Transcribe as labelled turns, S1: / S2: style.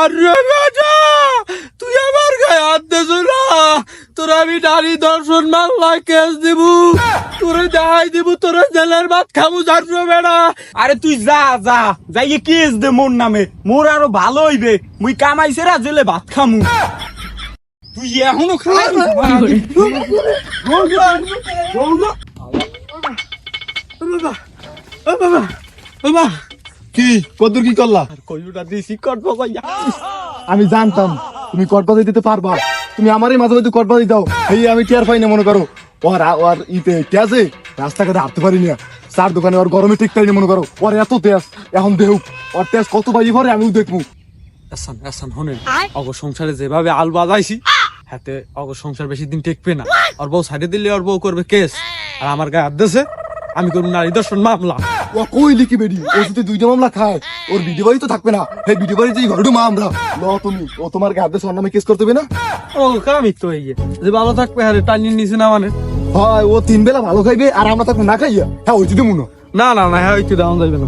S1: আরে বেটা তুই আমার গায়ে হাত দিস না, তোর আমি নারী দর্শন মামলায় কেস দিব, তোরে দেখাই দিব, তোরে জেলের ভাত খাবো জানো বেটা।
S2: আরে তুই যা যা যাইয়ে কেস দে মোর নামে, মোর আরো ভালো হইবে, মুই কামাইছে রা জেলে ভাত খামু। তুই এখনো
S3: কি কদ্দুর কি করলা?
S1: কয়টা দিছি কটবো কইয়া।
S3: আমি জানতাম তুমি কটবাজি দিতে পারবা, তুমি আমারই মাঝে মাঝে কটবাজি দাও, এই আমি টের পাই না মনে করো। ওর ইতে তেজে রাস্তাঘাটে হাঁটতে পারি না, চার দোকানে ওর গরমে ঠিক পাই না মনে করো। ওর এত তেজ, এখন দেহ ওর তেজ কত বাজি ভরে আমিও দেখবো।
S1: আসান আসান হনে অগ সংসারে যেভাবে আল বাজাইছি হাতে অগ সংসার বেশি দিন টেকবে না। ওর বউ সাইডে দিলে ওর বউ করবে কেস, আর আমার গায়ে হাত দিয়েছে আমি করবো নারী দর্শন মামলা।
S3: ও কই লিখি বেডি, ও যদি দুইটা মামলা খায় ওর ভিডিও বাড়ি তো থাকবে না, এই ভিডিও বাড়ি যে ঘরে মা আমরা ল তুমি, ও তোমার গায়ে ওর নামে কেস করতে হবে না।
S1: ও কামিত তো এই যে ভালো থাকবে হারে টানিয়ে নিছে না মানে।
S3: হয় ও তিন বেলা ভালো খাইবে আর আমরা থাকবো না খাইয়া, হ্যাঁ ওই যদি মনে
S1: না না না হ্যাঁ ওই তো দাম যাইবে না।